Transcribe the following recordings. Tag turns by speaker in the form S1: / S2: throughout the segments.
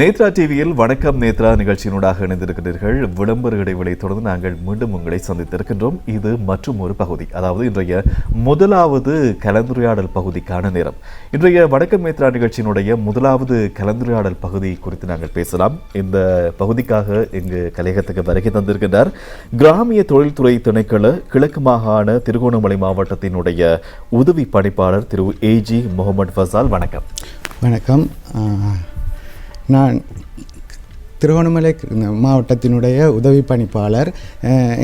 S1: நேத்ரா டிவியில் வணக்கம் நேத்ரா நிகழ்ச்சியினூடாக இணைந்திருக்கிறீர்கள். விளம்பர இடைவெளி தொடர்ந்து நாங்கள் மீண்டும் உங்களை சந்தித்திருக்கின்றோம். இது மற்றும் ஒரு பகுதி, அதாவது இன்றைய முதலாவது கலந்துரையாடல் பகுதிக்கான நேரம். இன்றைய வணக்கம் நேத்ரா நிகழ்ச்சியினுடைய முதலாவது கலந்துரையாடல் பகுதி குறித்து நாங்கள் பேசலாம். இந்த பகுதிக்காக இங்கு கலையகத்துக்கு வருகை தந்திருக்கின்றார் கிராமிய தொழில்துறை திணைக்கள கிழக்கு மாகாண திருகோணமலை மாவட்டத்தினுடைய உதவி பணிப்பாளர் திரு ஏஜி முகமது ஃபசால். வணக்கம்.
S2: வணக்கம். நான் திருகோணமலை மாவட்டத்தினுடைய உதவி பணிப்பாளர்.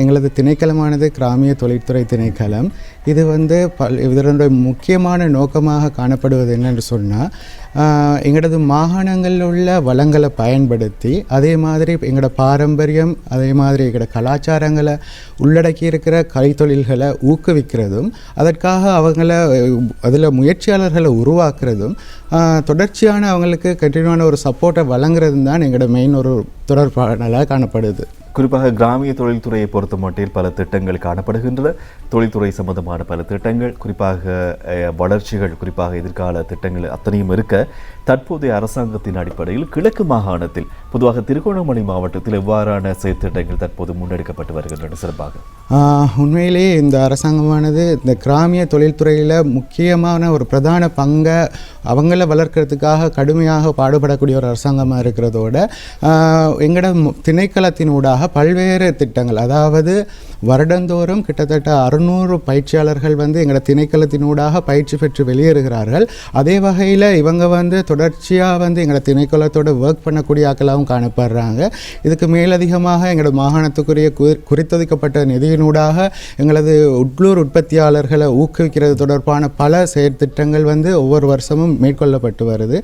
S2: எங்களது திணைக்களமானது கிராமிய தொழில்துறை திணைக்களம். இது இதனுடைய முக்கியமான நோக்கமாக காணப்படுவது என்னென்று சொன்னால், எங்களது மாகாணங்களில் உள்ள வளங்களை பயன்படுத்தி அதே மாதிரி எங்களோட பாரம்பரியம் அதே மாதிரி எங்களோட கலாச்சாரங்களை உள்ளடக்கி இருக்கிற கைத்தொழில்களை ஊக்குவிக்கிறதும் அதற்காக அதில் முயற்சியாளர்களை உருவாக்குறதும் தொடர்ச்சியான அவங்களுக்கு கண்டினியூவான ஒரு சப்போர்ட்டை வழங்குறதும் தான் எங்களோட மெயின் ஒரு தொடர்பாடலாக காணப்படுது.
S1: குறிப்பாக கிராமிய தொழில்துறையை பொறுத்த மட்டில் பல திட்டங்கள் காணப்படுகின்றன. தொழில்துறை சம்பந்தமான பல திட்டங்கள், குறிப்பாக வளர்ச்சிகள், குறிப்பாக எதிர்கால திட்டங்கள் அத்தனையும் இருக்க, தற்போதைய அரசாங்கத்தின் அடிப்படையில் கிழக்கு மாகாணத்தில் பொதுவாக திருகோணமலை மாவட்டத்தில் எவ்வாறான செயற்திட்டங்கள் தற்போது முன்னெடுக்கப்பட்டு வருகின்றன? சிறப்பாக
S2: உண்மையிலேயே இந்த அரசாங்கமானது இந்த கிராமிய தொழில்துறையில் முக்கியமான ஒரு பிரதான பங்கை அவங்கள வளர்க்கறதுக்காக கடுமையாக பாடுபடக்கூடிய ஒரு அரசாங்கமாக இருக்கிறதோட எங்களோட திணைக்களத்தினூடாக பல்வேறு திட்டங்கள், அதாவது வருடந்தோறும் கிட்டத்தட்ட 600 பயிற்சியாளர்கள் எங்களோட திணைக்களத்தினூடாக பயிற்சி பெற்று வெளியேறுகிறார்கள். அதே வகையில் இவங்க தொடர்ச்சியாக எங்களோட திணைக்களத்தோடு ஒர்க் பண்ணக்கூடிய ஆக்களாகவும் காணப்படுறாங்க. இதுக்கு மேலதிகமாக எங்களோட மாகாணத்துக்குரிய குறித்தொதுக்கப்பட்ட நிதியினூடாக எங்களது உள்ளூர் உற்பத்தியாளர்களை ஊக்குவிக்கிறது தொடர்பான பல செயற்திட்டங்கள் ஒவ்வொரு வருஷமும் மேற்கொள்ளப்பட்டு வருது.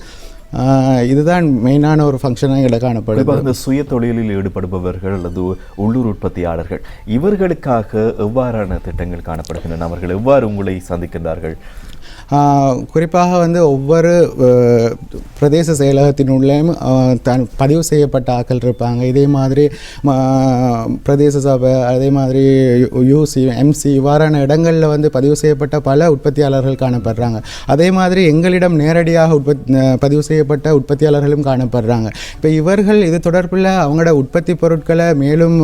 S2: இதுதான் மெயினான ஒரு ஃபங்க்ஷனாக எங்களை காணப்படுது.
S1: இந்த சுய தொழிலில் ஈடுபடுபவர்கள் அல்லது உள்ளூர் உற்பத்தியாளர்கள் இவர்களுக்காக எவ்வாறான திட்டங்கள் காணப்படுகின்றன? அவர்கள் எவ்வாறு உங்களை சந்திக்கின்றார்கள்?
S2: குறிப்பாக ஒவ்வொரு பிரதேச செயலகத்தினுள்ளேயும் பதிவு செய்யப்பட்ட ஆக்கள் இருப்பாங்க. இதே மாதிரி பிரதேச சபை, அதே மாதிரி யூசி, எம்சி இவ்வாறான இடங்களில் பதிவு செய்யப்பட்ட பல உற்பத்தியாளர்கள் காணப்படுறாங்க. அதே மாதிரி எங்களிடம் நேரடியாக பதிவு செய்யப்பட்ட உற்பத்தியாளர்களும் காணப்படுறாங்க. இப்போ இவர்கள் இது தொடர்பில் அவங்களோட உற்பத்தி பொருட்களை மேலும்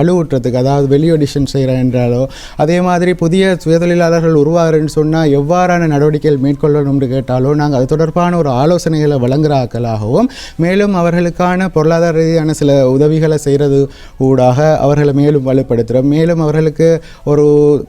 S2: வலுவூட்டுறதுக்கு, அதாவது வெளி எடிஷன் செய்கிற என்றாலோ, அதே மாதிரி புதிய சுயதொழிலாளர்கள் உருவாகிறேன்னு சொன்னால் எவ்வாறான நடவடிக்கைகள் மேற்கொள்ளணும்னு கேட்டாலோ நாங்கள் அது தொடர்பான ஒரு ஆலோசனைகளை வழங்குகிற ஆக்களாகவும், மேலும் அவர்களுக்கான பொருளாதார ரீதியான சில உதவிகளை செய்கிறது ஊடாக அவர்களை மேலும் வலுப்படுத்துகிறோம். மேலும் அவர்களுக்கு ஒரு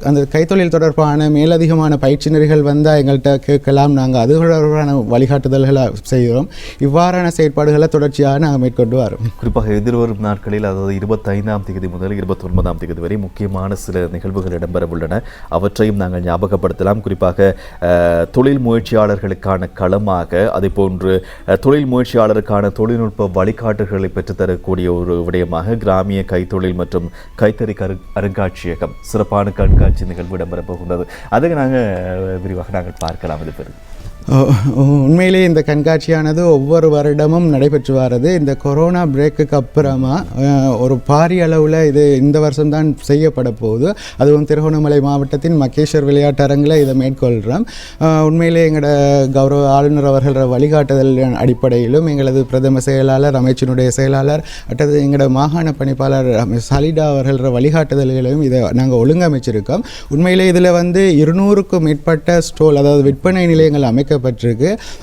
S2: அந்த கைத்தொழில் தொடர்பான மேலதிகமான பயிற்சி நெறிகள் எங்கள்கிட்ட கேட்கலாம். நாங்கள் அது தொடர்பான வழிகாட்டுதல்களை செய்கிறோம். இவ்வாறான செயற்பாடுகளை தொடர்ச்சியாக நாங்கள் மேற்கொண்டு வரோம்.
S1: குறிப்பாக எதிர்வரும் நாட்களில், அதாவது 25ஆம் தேதி முதல் 29ஆம் தேதி வரை முக்கியமான சில நிகழ்வுகள் இடம்பெற உள்ளன. அவற்றையும் நாங்கள் ஞாபகப்படுத்தலாம். குறிப்பாக தொழில் முயற்சியாளர்களுக்கான களமாக, அதே போன்று தொழில் முயற்சியாளருக்கான தொழில்நுட்ப வழிகாட்டுகளை பெற்றுத்தரக்கூடிய ஒரு விடயமாக கிராமிய கைத்தொழில் மற்றும் கைத்தறி அருங்காட்சியகம் சிறப்பான கண்காட்சி நிகழ்வு இடம்பெறப் போகின்றது. அதை விரிவாக நாங்கள் பார்க்கலாம். இது பெரு
S2: உண்மையிலேயே இந்த கண்காட்சியானது ஒவ்வொரு வருடமும் நடைபெற்று வருது. இந்த கொரோனா பிரேக்குக்கு அப்புறமா ஒரு பாரிய அளவில் இது இந்த வருஷம்தான் செய்யப்பட போகுது. அதுவும் திருகோணமலை மாவட்டத்தின் மக்கேஸ்வர் விளையாட்டரங்கில் இதை மேற்கொள்கிறோம். உண்மையிலே எங்களோட கௌரவ ஆளுநர் அவர்களோட வழிகாட்டுதல் அடிப்படையிலும் எங்களது பிரதம செயலாளர், அமைச்சினுடைய செயலாளர், அடுத்தது எங்களோட மாகாண பணிப்பாளர் சலிடா அவர்களோட வழிகாட்டுதல்களையும் இதை நாங்கள் ஒழுங்கமைச்சிருக்கோம். உண்மையிலே இதில் 200க்கும் மேற்பட்ட ஸ்டோல், அதாவது விற்பனை நிலையங்கள் அமைக்கப்பட்டிருக்கு.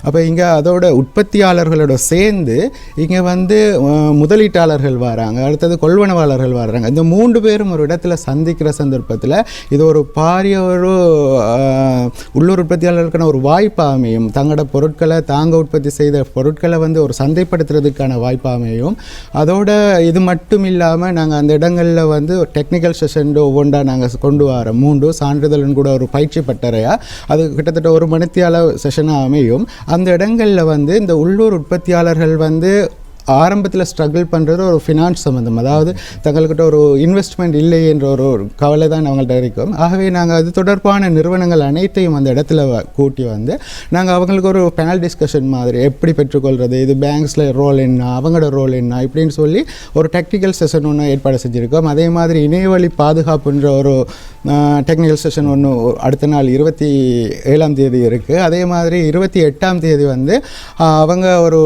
S2: அப்போ இங்கே அதோட உற்பத்தியாளர்களோட சேர்ந்து இங்கே முதலீட்டாளர்கள் வராங்க, அடுத்தது கொள்வனவாளர்கள் வர்றாங்க. இந்த 3 பேரும் ஒரு இடத்துல சந்திக்கிற சந்தர்ப்பத்தில் இது ஒரு பாரிய ஒரு உள்ளூர் உற்பத்தியாளர்களுக்கான ஒரு வாய்ப்பு அமையும். தங்களோட பொருட்களை உற்பத்தி செய்த பொருட்களை ஒரு சந்தைப்படுத்துறதுக்கான வாய்ப்பு அமையும். அதோட இது மட்டும் இல்லாமல் நாங்கள் அந்த இடங்களில் டெக்னிக்கல் செஷன் ஒவ்வொன்றா நாங்கள் கொண்டு வரோம். 3 சான்றிதழ் கூட ஒரு பயிற்சி பட்டறையாக அது கிட்டத்தட்ட 1 மணித்தியால செஷனாக அமையும். அந்த இடங்களில் இந்த உள்ளூர் உற்பத்தியாளர்கள் ஆரம்பத்தில் ஸ்ட்ரகிள் பண்ணுறது ஒரு ஃபினான்ஸ் சம்மந்தம், அதாவது தங்கள்கிட்ட ஒரு இன்வெஸ்ட்மெண்ட் இல்லை என்ற ஒரு கவலை தான் அவங்கள்ட்ட இருக்கும். ஆகவே நாங்கள் அது தொடர்பான நிறுவனங்கள் அனைத்தையும் அந்த இடத்துல கூட்டி வந்து நாங்கள் அவங்களுக்கு ஒரு பேனல் டிஸ்கஷன் மாதிரி எப்படி பெற்றுக்கொள்வது, இது பேங்க்ஸில் ரோல் என்ன, அவங்களோட ரோல் என்ன இப்படின்னு சொல்லி ஒரு டெக்னிக்கல் செஷன் ஒன்று ஏற்பாடு செஞ்சுருக்கோம். அதே மாதிரி இணையவழி பாதுகாப்புன்ற ஒரு டெக்னிக்கல் செஷன் ஒன்று அடுத்த நாள் 27ஆம் தேதி இருக்குது. அதே மாதிரி 28ஆம் தேதி வந்து அவங்க ஒரு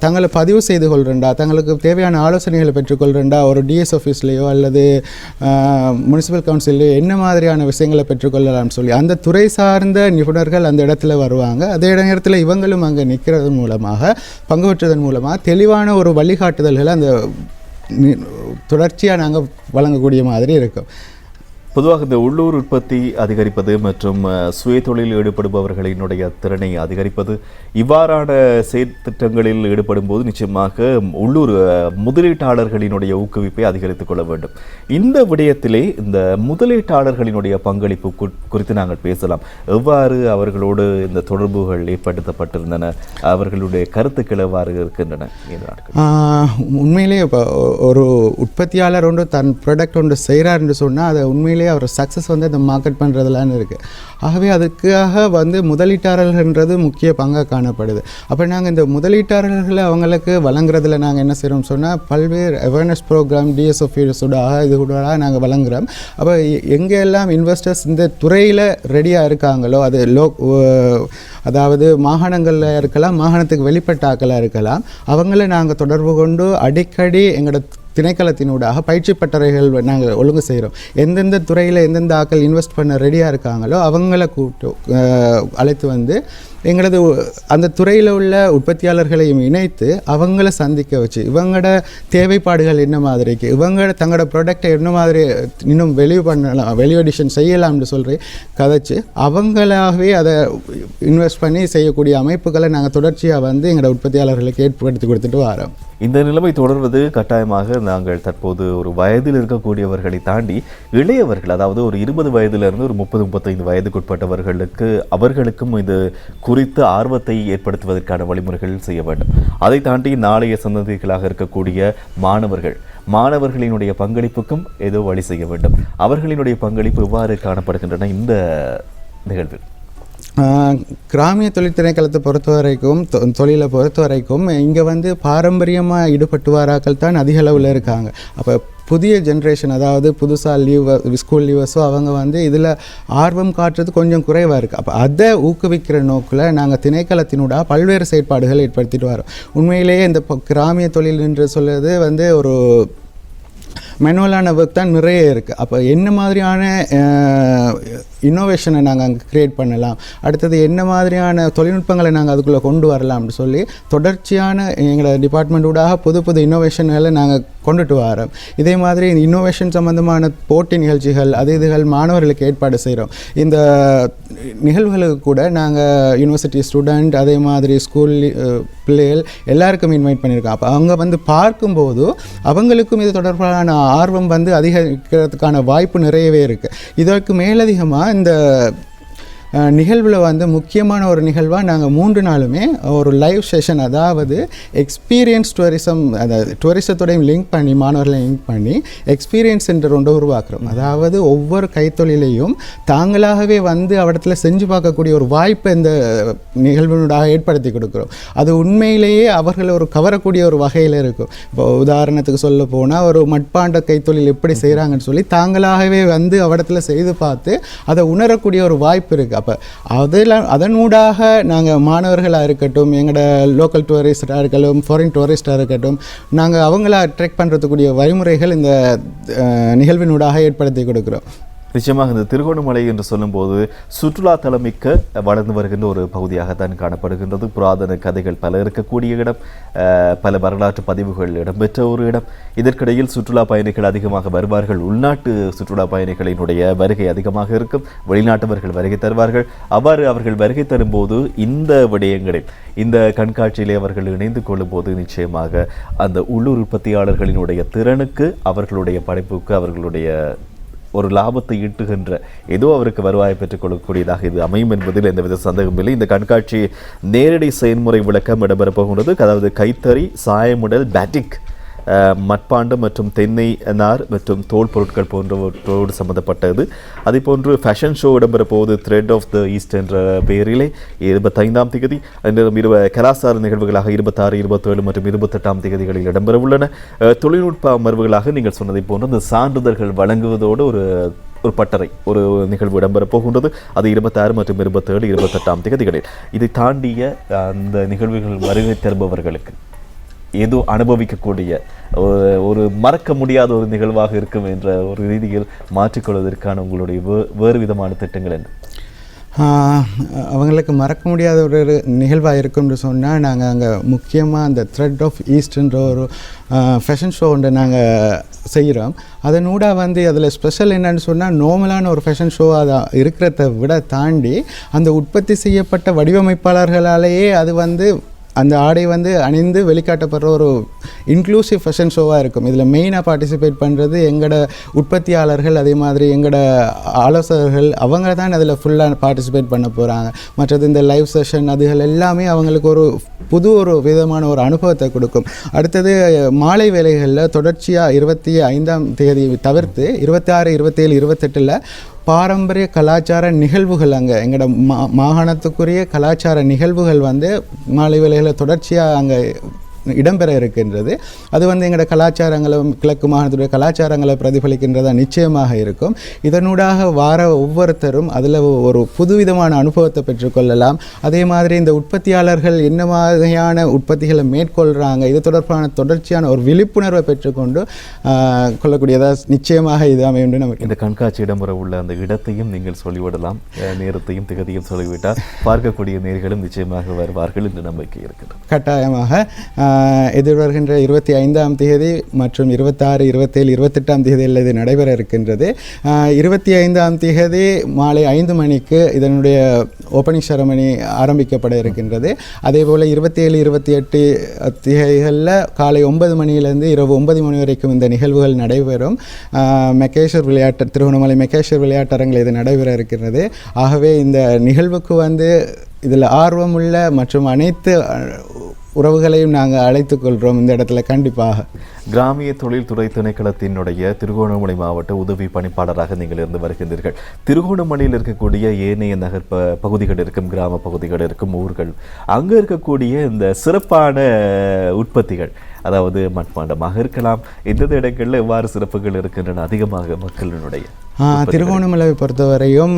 S2: தங்களை பதிவு செய்து கொள்கிறேன்டா, தங்களுக்கு தேவையான ஆலோசனைகளை பெற்றுக்கொள்கிறேன்டா ஒரு டிஎஸ் ஆஃபீஸ்லேயோ அல்லது முனிசிபல் கவுன்சிலையோ என்ன மாதிரியான விஷயங்களை பெற்றுக்கொள்ளலாம்னு சொல்லி அந்த துறை சார்ந்த நிபுணர்கள் அந்த இடத்துல வருவாங்க. அதே நேரத்தில் இவங்களும் அங்கே நிற்கிறது மூலமாக பங்கு பெற்றதன் மூலமாக தெளிவான ஒரு வழிகாட்டுதல்களை அந்த தொடர்ச்சியாக நாங்கள் வழங்கக்கூடிய மாதிரி இருக்கும்.
S1: பொதுவாக இந்த உள்ளூர் உற்பத்தி அதிகரிப்பது மற்றும் சுயதொழில் ஈடுபடுபவர்களினுடைய திறனை அதிகரிப்பது இவ்வாறான செயற்திட்டங்களில் ஈடுபடும் போது நிச்சயமாக உள்ளூர் முதலீட்டாளர்களினுடைய ஊக்குவிப்பை அதிகரித்துக் கொள்ள வேண்டும். இந்த விடயத்திலே இந்த முதலீட்டாளர்களினுடைய பங்களிப்பு குறித்து நாங்கள் பேசலாம். எவ்வாறு அவர்களோடு இந்த தொடர்புகள் ஏற்படுத்தப்பட்டிருந்தன, அவர்களுடைய கருத்துக்கள் எவ்வாறு இருக்கின்றன?
S2: உண்மையிலேயே இப்போ ஒரு உற்பத்தியாளர் ஒன்று தன் ப்ராடக்ட் ஒன்று செய்கிறார் என்று சொன்னால் அதை உண்மையிலே அவர் சக்ஸஸ் வந்து இந்த மார்க்கெட் பண்ணுறதுலான்னு இருக்குது. ஆகவே அதுக்காக வந்து முதலீட்டாளர்கள்ன்றது முக்கிய பங்காக காணப்படுது. அப்போ நாங்கள் இந்த முதலீட்டாளர்களை அவங்களுக்கு வழங்குறதுல நாங்கள் என்ன செய்கிறோம் சொன்னால் பல்வேறு அவேர்னஸ் ப்ரோக்ராம் டிஎஸ்ஓஃபிஸோடாக இது கூட நாங்கள் வழங்குகிறோம். அப்போ எங்கெல்லாம் இன்வெஸ்டர்ஸ் இந்த துறையில் ரெடியாக இருக்காங்களோ அது அதாவது மாகாணங்களில் இருக்கலாம், மாகாணத்துக்கு வெளிப்பட்ட ஆக்களாக இருக்கலாம், அவங்கள நாங்கள் தொடர்பு கொண்டு அடிக்கடி எங்களோட திணைக்களத்தினூடாக பயிற்சி பட்டறைகள் நாங்கள் ஒழுங்கு செய்கிறோம். எந்தெந்த துறையில் எந்தெந்த ஆக்கள் இன்வெஸ்ட் பண்ண ரெடியாக இருக்காங்களோ அவங்கள அழைத்து வந்து எங்களது அந்த துறையில் உள்ள உற்பத்தியாளர்களையும் இணைத்து அவங்கள சந்திக்க வச்சு இவங்களோட தேவைப்பாடுகள் என்ன மாதிரிக்கு, இவங்களோட தங்களோட ப்ராடக்டை என்ன மாதிரி இன்னும் வெளியூ எடிஷன் செய்யலாம்னு சொல்லி கதைச்சு அவங்களாகவே அதை இன்வெஸ்ட் பண்ணி செய்யக்கூடிய அமைப்புகளை நாங்கள் தொடர்ச்சியாக வந்து எங்களோட உற்பத்தியாளர்களுக்கு ஏற்படுத்தி கொடுத்துட்டு வரோம்.
S1: இந்த நிலைமை தொடர்வது கட்டாயமாக நாங்கள் தற்போது ஒரு வயதில் இருக்கக்கூடியவர்களை தாண்டி இளையவர்கள், அதாவது ஒரு 20 வயதிலிருந்து ஒரு 30-35 வயதுக்குட்பட்டவர்களுக்கு அவர்களுக்கும் இது குறித்த ஆர்வத்தை ஏற்படுத்துவதற்கான வழிமுறைகள் செய்ய வேண்டும். அதை தாண்டி நாளைய சந்ததிகளாக இருக்கக்கூடிய மாணவர்களினுடைய பங்களிப்புக்கும் ஏதோ வழி செய்ய வேண்டும். அவர்களினுடைய பங்களிப்பு எவ்வாறு காணப்படுகின்றன இந்த நிகழ்வில்?
S2: கிராமிய தொழில் திணைக்களத்தை பொறுத்த வரைக்கும் தொழிலை பொறுத்த வரைக்கும் இங்கே வந்து பாரம்பரியமாக ஈடுபட்டு வராக்கள் தான் அதிக அளவில் இருக்காங்க. அப்போ புதிய ஜென்ரேஷன், அதாவது புதுசாக ஸ்கூல் லீவர்ஸோ அவங்க வந்து இதில் ஆர்வம் காட்டுறது கொஞ்சம் குறைவாக இருக்குது. அப்போ அதை ஊக்குவிக்கிற நோக்கில் நாங்கள் திணைக்களத்தினூடாக பல்வேறு செயற்பாடுகள் ஏற்படுத்திட்டு வரோம். உண்மையிலேயே இந்த கிராமிய தொழில் என்று சொல்வது வந்து ஒரு மேனுவலான ஒர்க் தான் நிறைய இருக்குது. அப்போ என்ன மாதிரியான இன்னோவேஷனை நாங்கள் அங்கே க்ரியேட் பண்ணலாம், அடுத்தது என்ன மாதிரியான தொழில்நுட்பங்களை நாங்கள் அதுக்குள்ளே கொண்டு வரலாம்னு சொல்லி தொடர்ச்சியான எங்களோட டிபார்ட்மெண்ட்டூடாக புது இன்னோவேஷன்களை நாங்கள் கொண்டுட்டு வரோம். இதே மாதிரி இன்னோவேஷன் சம்மந்தமான போட்டி நிகழ்ச்சிகள் இதுகள் மாணவர்களுக்கு ஏற்பாடு செய்கிறோம். இந்த நிகழ்வுகளுக்கு கூட நாங்கள் யூனிவர்சிட்டி ஸ்டூடெண்ட் அதே மாதிரி ஸ்கூல் பிள்ளைகள் எல்லாருக்கும் இன்வைட் பண்ணியிருக்கோம். அப்போ அவங்க வந்து பார்க்கும்போது அவங்களுக்கும் இது தொடர்பான ஆர்வம் வந்து அதிகரிக்கிறதுக்கான வாய்ப்பு நிறையவே இருக்குது. இதற்கு மேலதிகமாக இந்த நிகழ்வில் வந்து முக்கியமான ஒரு நிகழ்வாக நாங்கள் 3 நாளுமே ஒரு லைவ் செஷன், அதாவது எக்ஸ்பீரியன்ஸ் டூரிசம், அதாவது டூரிசத்தோடையும் லிங்க் பண்ணி மாணவர்களையும் லிங்க் பண்ணி எக்ஸ்பீரியன்ஸ் சென்டர் ஒன்று உருவாக்குறோம். அதாவது ஒவ்வொரு கைத்தொழிலையும் தாங்களாகவே வந்து அவடத்தில் செஞ்சு பார்க்கக்கூடிய ஒரு வாய்ப்பை இந்த நிகழ்வினூடாக ஏற்படுத்தி கொடுக்குறோம். அது உண்மையிலேயே அவர்களை ஒரு கவரக்கூடிய ஒரு வகையில் இருக்கும். இப்போ உதாரணத்துக்கு சொல்ல போனால் ஒரு மட்பாண்ட கைத்தொழில் எப்படி செய்கிறாங்கன்னு சொல்லி தாங்களாகவே வந்து அவடத்தில் செய்து பார்த்து அதை உணரக்கூடிய ஒரு வாய்ப்பு இருக்குது. அப்போ அதனூடாக நாங்கள் மாணவர்களாக இருக்கட்டும், எங்களோட லோக்கல் டூரிஸ்டாக இருக்கட்டும், ஃபாரின் டூரிஸ்டாக இருக்கட்டும், நாங்கள் அவங்கள அட்ராக்ட் பண்ணுறதுக்குரிய வழிமுறைகள் இந்த நிகழ்வினூடாக ஏற்படுத்தி கொடுக்குறோம்.
S1: நிச்சயமாக இந்த திருகோணமலை என்று சொல்லும்போது சுற்றுலா தலமிக்க வளர்ந்து வருகின்ற ஒரு பகுதியாகத்தான் காணப்படுகின்றது. புராதன கதைகள் பல இருக்கக்கூடிய இடம், பல வரலாற்று பதிவுகள் இடம்பெற்ற ஒரு இடம். இதற்கிடையில் சுற்றுலா பயணிகள் அதிகமாக வருவார்கள். உள்நாட்டு சுற்றுலா பயணிகளினுடைய வருகை அதிகமாக இருக்கும். வெளிநாட்டவர்கள் வருகை தருவார்கள். அவ்வாறு அவர்கள் வருகை தரும்போது இந்த விடயங்களில் இந்த கண்காட்சியிலே அவர்கள் இணைந்து கொள்ளும் போது நிச்சயமாக அந்த உள்ளூர் உற்பத்தியாளர்களினுடைய திறனுக்கு, அவர்களுடைய படைப்புக்கு, அவர்களுடைய ஒரு லாபத்தை ஈட்டுகின்ற ஏதோ அவருக்கு வருவாயை பெற்றுக் கொள்ளக்கூடியதாக இது அமையும் என்பதில் எந்தவித சந்தேகமில்லை. இந்த கண்காட்சி நேரடி செயல்முறை விளக்கம் இடம்பெறப் போகின்றது. அதாவது கைத்தறி, சாயமுடல், பேட்டிக், மட்பாண்டம் மற்றும் தென்னை நார் மற்றும் தோல் பொருட்கள் போன்றவற்றோடு சம்பந்தப்பட்டது. அதே போன்று ஃபேஷன் ஷோ இடம்பெற போவது த்ரெட் ஆஃப் த ஈஸ்ட் என்ற பெயரிலே 25ஆம் தேதி கலாசார நிகழ்வுகளாக 26, 27 மற்றும் 28ஆம் தேதிகளில் இடம்பெற உள்ளன. தொழில்நுட்ப அமர்வுகளாக நீங்கள் சொன்னதை போன்று இந்த சான்றிதழ்கள் வழங்குவதோடு ஒரு பட்டறை ஒரு நிகழ்வு இடம்பெறப் போகின்றது. அது 26 மற்றும் 27, 28ஆம் தேதிகளில். இதை தாண்டிய அந்த நிகழ்வுகள் வருகை தருபவர்களுக்கு ஏதோ அனுபவிக்கக்கூடிய ஒரு மறக்க முடியாத ஒரு நிகழ்வாக இருக்கும் என்ற ஒரு ரீதியில் மாற்றிக்கொள்வதற்கான உங்களுடைய வேறு விதமான திட்டங்கள் என்ன?
S2: அவங்களுக்கு மறக்க முடியாத ஒரு நிகழ்வாக இருக்கும்னு சொன்னால், நாங்கள் அங்கே முக்கியமாக அந்த த்ரெட் ஆஃப் ஈஸ்ட்ன்ற ஒரு ஃபேஷன் ஷோ ஒன்று நாங்கள் செய்கிறோம். அதனூட அதில் ஸ்பெஷல் என்னன்னு சொன்னால், நார்மலான ஒரு ஃபேஷன் ஷோ அதை இருக்கிறத விட தாண்டி அந்த உற்பத்தி செய்யப்பட்ட வடிவமைப்பாளர்களாலேயே அது அந்த ஆடை அணிந்து வெளிக்காட்டப்படுற ஒரு இன்க்ளூசிவ் ஃபேஷன் ஷோவாக இருக்கும். இதில் மெயினாக பார்ட்டிசிபேட் பண்ணுறது எங்களோட உற்பத்தியாளர்கள், அதே மாதிரி எங்களோட ஆலோசகர்கள். அவங்க தான் அதில் ஃபுல்லாக பார்ட்டிசிபேட் பண்ண போகிறாங்க. மற்றது இந்த லைவ் செஷன் அதுகள் எல்லாமே அவங்களுக்கு ஒரு ஒரு விதமான ஒரு அனுபவத்தை கொடுக்கும். அடுத்தது மாலை வேளைகளில் தொடர்ச்சியாக 25ஆம் தேதி தவிர்த்து 26, 27, 28 பாரம்பரிய கலாச்சார நிகழ்வுகள் அங்கே எங்களோட மாகாணத்துக்குரிய கலாச்சார நிகழ்வுகள் மாலை வேளைகளில் தொடர்ச்சியாக அங்கே இடம்பெற இருக்கின்றது. அது எங்களோட கலாச்சாரங்களும் கிழக்கு மாகாணத்துடைய கலாச்சாரங்களை பிரதிபலிக்கின்றதா நிச்சயமாக இருக்கும். இதனூடாக ஒவ்வொருத்தரும் அதில் ஒரு புதுவிதமான அனுபவத்தை பெற்றுக்கொள்ளலாம். அதே மாதிரி இந்த உற்பத்தியாளர்கள் என்ன மாதிரியான உற்பத்திகளை மேற்கொள்கிறாங்க, இது தொடர்பான தொடர்ச்சியான ஒரு விழிப்புணர்வை பெற்றுக்கொண்டு கொள்ளக்கூடியதாக நிச்சயமாக இது அமையும். நமக்கு
S1: இந்த கண்காட்சி இடம்பெற உள்ள அந்த இடத்தையும் நீங்கள் சொல்லிவிடலாம், நேரத்தையும் திகதியும் சொல்லிவிட்டால் பார்க்கக்கூடிய நேர்களும் நிச்சயமாக வருவார்கள் என்று நம்பிக்கை இருக்கிறது.
S2: கட்டாயமாக எதிர்வருகின்ற 25ஆம் தேதி மற்றும் 26, 27, 28ஆம் தேதியில் இது நடைபெற இருக்கின்றது. 25ஆம் தேதி மாலை 5 மணிக்கு இதனுடைய ஓப்பனிங் செரமனி ஆரம்பிக்கப்பட இருக்கின்றது. அதே போல் 27, 28 தேதிகளில் காலை 9 மணியிலிருந்து இரவு 9 மணி வரைக்கும் இந்த நிகழ்வுகள் நடைபெறும். திருகோணமலை மெக்கேஷர் விளையாட்டரங்கில் இது நடைபெற இருக்கின்றது. ஆகவே இந்த நிகழ்வுக்கு இதில் ஆர்வமுள்ள மற்றும் அனைத்து உறவுகளையும் நாங்கள் அழைத்துக் கொள்கிறோம் இந்த இடத்துல. கண்டிப்பாக
S1: கிராமிய தொழில்துறை திணைக்களத்தினுடைய திருகோணமலை மாவட்ட உதவி பணிப்பாளராக நீங்கள் இருந்து வருகின்றீர்கள். திருகோணமலையில் இருக்கக்கூடிய ஏனைய நகர் பகுதிகள் இருக்கும், கிராம பகுதிகள் இருக்கும், ஊர்கள், அங்கே இருக்கக்கூடிய இந்த சிறப்பான உற்பத்திகள், அதாவது மட்பாண்டமாக இருக்கலாம், எந்தெந்த இடங்களில் எவ்வாறு சிறப்புகள் இருக்கின்றன அதிகமாக மக்களினுடைய?
S2: திருகோணமலையை பொறுத்தவரையும்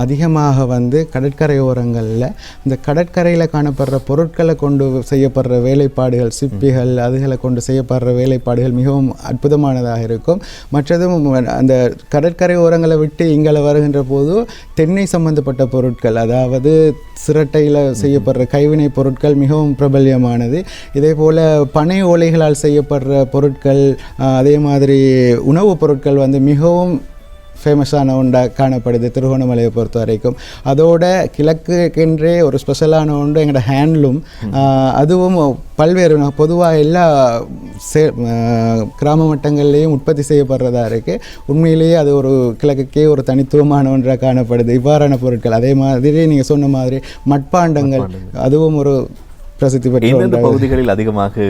S2: அதிகமாக கடற்கரை ஓரங்களில் இந்த கடற்கரையில் காணப்படுற பொருட்களை கொண்டு செய்யப்படுற வேலைப்பாடுகள், சிப்பிகள், அதுகளை கொண்டு செய்யப்படுற வேலைப்பாடுகள் மிகவும் அற்புதமானதாக இருக்கும். மற்றதும் அந்த கடற்கரை ஓரங்களை விட்டு இங்கே வருகின்ற போது தென்னை சம்பந்தப்பட்ட பொருட்கள், அதாவது சிரட்டையில் செய்யப்படுற கைவினை பொருட்கள் மிகவும் பிரபல்யமானது. இதே போல் பனை ஓலைகளால் செய்யப்படுற பொருட்கள், அதே மாதிரி உணவுப் பொருட்கள் மிகவும் ஃபேமஸான ஒன்றாக காணப்படுது திருகோணமலையை பொறுத்த வரைக்கும். அதோட கிழக்குக்கென்றே ஒரு ஸ்பெஷலான ஒன்று எங்களோட ஹேண்ட்லூம். அதுவும் பல்வேறு பொதுவாக எல்லா கிராம மட்டங்கள்லேயும் உற்பத்தி செய்யப்படுறதா இருக்குது. உண்மையிலேயே அது ஒரு கிழக்குக்கே ஒரு தனித்துவமான ஒன்றாக காணப்படுது இவ்வாறான பொருட்கள். அதே மாதிரி நீங்கள் சொன்ன மாதிரி மட்பாண்டங்கள், அதுவும் ஒரு பிரசித்தி பெற்ற.
S1: எந்தெந்த பகுதிகளில் அதிகமாக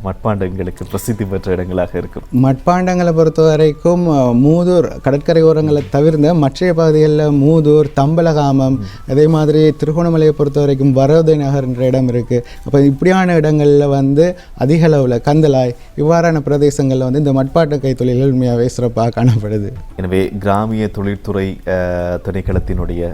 S1: மட்பாண்டங்களுக்கு பிரசித்தி பெற்ற இடங்களாக இருக்கும்?
S2: மட்பாண்டங்களை பொறுத்த வரைக்கும் மூதூர் கடற்கரை ஓரங்களை தவிர்ந்த மற்ற பகுதிகளில் மூதூர், தம்பலகாமம், அதே மாதிரி திருகோணமலையை பொறுத்த வரைக்கும் வரோதை நகர் என்ற இடம் இருக்குது. அப்போ இப்படியான இடங்களில் அதிக அளவில் கந்தலாய் இவ்வாறான பிரதேசங்களில் இந்த மட்பாண்ட கைத்தொழில்கள் உண்மையாகவே சிறப்பாக காணப்படுது.
S1: எனவே கிராமிய தொழில்துறை திணைக்களத்தினுடைய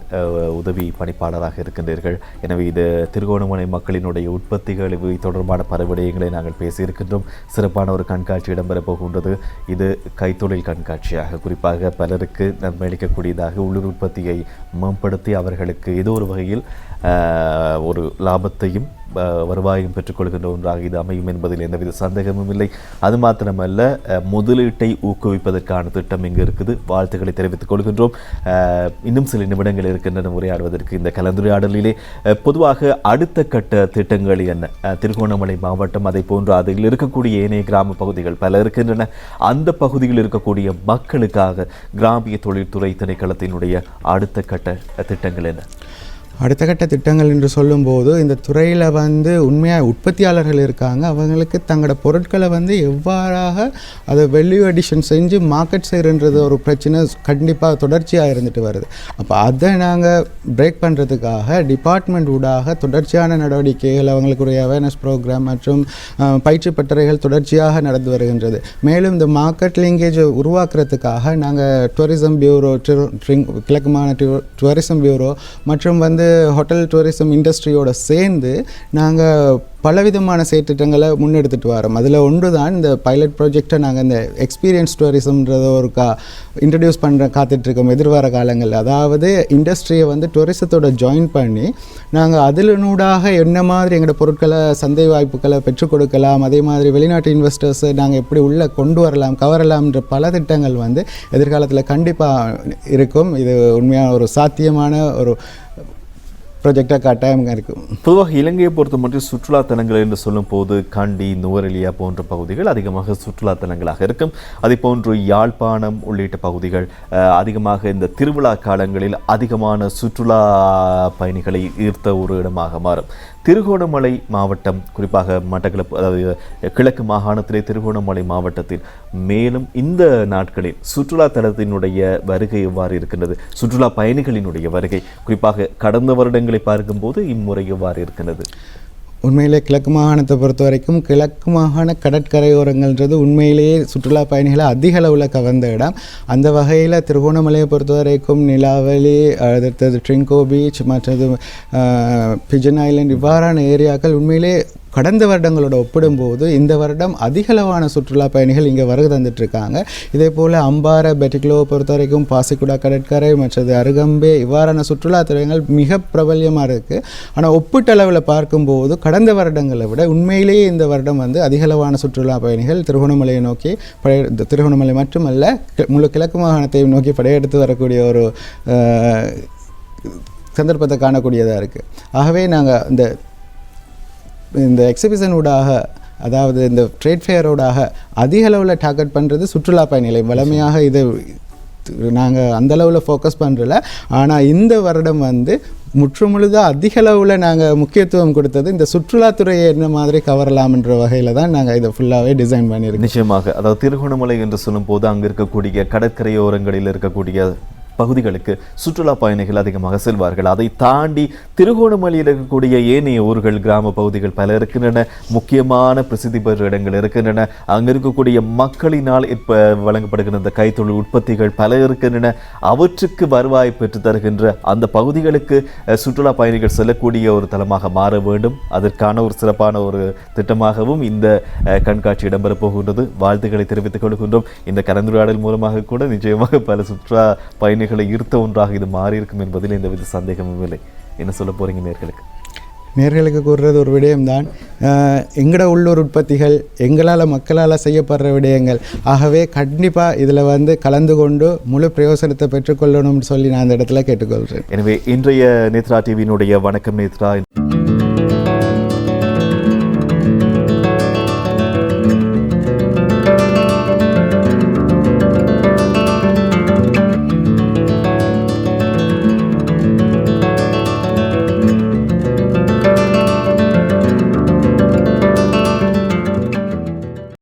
S1: உதவி பணிப்பாளராக இருக்கின்றீர்கள். எனவே இது திருகோணமலை மக்களின் உற்பத்திகள் இவை தொடர்பான பல விடயங்களை நாங்கள் பேசியிருக்கின்றோம். சிறப்பான ஒரு கண்காட்சி இடம்பெறப் போகின்றது. இது கைத்தொழில் கண்காட்சியாக குறிப்பாக பலருக்கு நன்மை அளிக்கக்கூடியதாக உள்ளூர் உற்பத்தியை மேம்படுத்தி அவர்களுக்கு ஏதோ ஒரு வகையில் ஒரு லாபத்தையும் வருவாயும் பெற்றுக்கொள்கின்ற ஒன்றாக இது அமையும் என்பதில் எந்தவித சந்தேகமும் இல்லை. அது மாத்திரமல்ல, முதலீட்டை ஊக்குவிப்பதற்கான திட்டம் இங்கு இருக்குது. வாழ்த்துக்களை தெரிவித்துக் கொள்கின்றோம். இன்னும் சில நிமிடங்கள் இருக்கின்றன உரையாடுவதற்கு இந்த கலந்துரையாடலிலே. பொதுவாக அடுத்த கட்ட திட்டங்கள் என்ன? திருகோணமலை மாவட்டம், அதை போன்று அதில் இருக்கக்கூடிய ஏனைய கிராம பகுதிகள் பல இருக்கின்றன. அந்த பகுதியில் இருக்கக்கூடிய மக்களுக்காக கிராமிய தொழில்துறை திணைக்களத்தினுடைய அடுத்த கட்ட திட்டங்கள் என்ன?
S2: அடுத்த கட்ட திட்டங்கள் என்று சொல்லும்போது, இந்த துறையில் உண்மையாக உற்பத்தியாளர்கள் இருக்காங்க. அவங்களுக்கு தங்களோட பொருட்களை எவ்வாறாக அதை வேல்யூ அடிஷன் செஞ்சு மார்க்கெட் செய்கிறன்றது ஒரு பிரச்சனை கண்டிப்பாக தொடர்ச்சியாக இருந்துட்டு வருது. அப்போ அதை நாங்கள் பிரேக் பண்ணுறதுக்காக டிபார்ட்மெண்ட் ஊடாக தொடர்ச்சியான நடவடிக்கைகள், அவங்களுக்குரிய அவேர்னஸ் ப்ரோக்ராம் மற்றும் பயிற்சி பட்டறைகள் தொடர்ச்சியாக நடந்து வருகின்றது. மேலும் இந்த மார்க்கெட் லிங்கேஜை உருவாக்குறதுக்காக நாங்கள் டூரிசம் பியூரோ, கிழக்கு மாநில டூரிசம் பியூரோ மற்றும் ஹோட்டல் டூரிசம் இண்டஸ்ட்ரியோட சேர்ந்து நாங்கள் பலவிதமான செயற்திட்டங்களை முன்னெடுத்துட்டு வரோம். அதில் ஒன்று தான் இந்த பைலட் ப்ராஜெக்டை நாங்கள் இந்த எக்ஸ்பீரியன்ஸ் டூரிசம்ன்றதை ஒரு இன்ட்ரடியூஸ் காத்துட்ருக்கோம் எதிர்வர காலங்களில். அதாவது இண்டஸ்ட்ரியை டூரிசத்தோட ஜாயின் பண்ணி நாங்கள் அதிலூடாக என்ன மாதிரி எங்களோட பொருட்களை, சந்தை வாய்ப்புகளை பெற்றுக் கொடுக்கலாம், அதே மாதிரி வெளிநாட்டு இன்வெஸ்டர்ஸை நாங்கள் எப்படி உள்ளே கொண்டு வரலாம், கவரலாம்ன்ற பல திட்டங்கள் எதிர்காலத்தில் கண்டிப்பாக இருக்கும். இது உண்மையான ஒரு சாத்தியமான ஒரு ப்ராஜெக்டாக கட்டாயமாக இருக்கும்.
S1: பொதுவாக இலங்கையை பொறுத்த மட்டும் சுற்றுலா தலங்கள் என்று சொல்லும் போது கண்டி, நுவரெலியா போன்ற பகுதிகள் அதிகமாக சுற்றுலா தலங்களாக இருக்கும். அதே போன்று யாழ்ப்பாணம் உள்ளிட்ட பகுதிகள் அதிகமாக இந்த திருவிழா காலங்களில் அதிகமான சுற்றுலா பயணிகளை ஈர்த்த ஒரு இடமாக மாறும். திருகோணமலை மாவட்டம், குறிப்பாக மட்டக்களப்பு, அதாவது கிழக்கு மாகாணத்திலே திருகோணமலை மாவட்டத்தில் மேலும் இந்த நாட்களில் சுற்றுலா தலத்தினுடைய வருகை எவ்வாறு இருக்கின்றது? சுற்றுலா பயணிகளினுடைய வருகை குறிப்பாக கடந்த வருடங்களை பார்க்கும்போது இம்முறை எவ்வாறு இருக்கின்றது?
S2: உண்மையிலே கிழக்கு மாகாணத்தை பொறுத்த வரைக்கும் கிழக்கு மாகாண கடற்கரையோரங்கள்ன்றது உண்மையிலேயே சுற்றுலா பயணிகளை அதிக அளவில் கவர்ந்த இடம். அந்த வகையில் திருகோணமலையை பொறுத்த வரைக்கும் நிலாவலி, அடுத்தது ட்ரிங்கோ பீச், மற்றது பிஜன் ஐலண்ட், இவ்வாறான ஏரியாக்கள் உண்மையிலே கடந்த வருடங்களோட ஒப்பிடும்போது இந்த வருடம் அதிகளவான சுற்றுலா பயணிகள் இங்கே வருகை தந்துட்டுருக்காங்க. இதே போல் அம்பாறை, பெட்டிக்லோவை பொறுத்த வரைக்கும் பாசிக்குடா கடற்கரை, மற்றது அருகம்பே, இவ்வாறான சுற்றுலா தலங்கள் மிக பிரபல்யமாக இருக்குது. ஆனால் ஒப்பீட்டளவில் பார்க்கும்போது கடந்த வருடங்களை விட உண்மையிலேயே இந்த வருடம் அதிகளவான சுற்றுலா பயணிகள் திருகோணமலையை நோக்கி திருகோணமலை மட்டுமல்ல முழு கிழக்கு மாகாணத்தையும் நோக்கி படையெடுத்து வரக்கூடிய ஒரு சந்தர்ப்பத்தை காணக்கூடியதாக இருக்குது. ஆகவே நாங்கள் இந்த எக்ஸிபிஷன் ஊடாக, அதாவது இந்த ட்ரேட் ஃபேரோடாக அதிக அளவில் டார்கெட் பண்ணுறது சுற்றுலா பயணிகளை. வளமையாக இதை நாங்கள் அந்தளவில் ஃபோக்கஸ் பண்ணுறல. ஆனால் இந்த வருடம் முற்றுமுழுதாக அதிக அளவில் நாங்கள் முக்கியத்துவம் கொடுத்தது இந்த சுற்றுலாத்துறையை என்ன மாதிரி கவரலாம்ன்ற வகையில் தான் நாங்கள் இதை ஃபுல்லாகவே டிசைன் பண்ணியிருக்கோம்.
S1: நிச்சயமாக, அதாவது திருகோணமலை என்று சொல்லும்போது அங்கே இருக்கக்கூடிய கடற்கரையோரங்களில் இருக்கக்கூடிய பகுதிகளுக்கு சுற்றுலா பயணிகள் அதிகமாக செல்வார்கள். அதை தாண்டி திருகோணமலையில் இருக்கக்கூடிய ஏனைய ஊர்கள், கிராம பகுதிகள் பல இருக்கின்றன. முக்கியமான பிரசித்தி பெற்ற இடங்கள் இருக்கின்றன. அங்கே இருக்கக்கூடிய மக்களினால் இப்போ வழங்கப்படுகின்ற இந்த கைத்தொழில் உற்பத்திகள் பல இருக்கின்றன. அவற்றுக்கு வருவாய் பெற்று தருகின்ற அந்த பகுதிகளுக்கு சுற்றுலா பயணிகள் செல்லக்கூடிய ஒரு தலமாக மாற வேண்டும். அதற்கான ஒரு சிறப்பான ஒரு திட்டமாகவும் இந்த கண்காட்சி இடம்பெறப் போகின்றது. வாழ்த்துக்களை தெரிவித்துக் கொள்கின்றோம். இந்த கலந்துரையாடல் மூலமாக கூட நிச்சயமாக பல சுற்றுலா பயணிகளை ஈர்த்த ஒன்றாக இது மாறி இருக்கும் என்பதில் எந்தவித சந்தேகமும் இல்லை. என்ன சொல்ல போறீங்க நேர்களுக்கு
S2: கூறுறது ஒரு விடயம்தான். எங்களோட உள்ளூர் உற்பத்திகள் எங்களால் மக்களால் செய்யப்படுற விடயங்கள். ஆகவே கண்டிப்பாக இதில் கலந்து கொண்டு முழு பிரயோசனத்தை பெற்றுக்கொள்ளணும்னு சொல்லி நான் அந்த இடத்துல கேட்டுக்கொள்கிறேன்.
S1: எனவே இன்றைய நேத்ரா டிவியினுடைய வணக்கம் நேத்ரா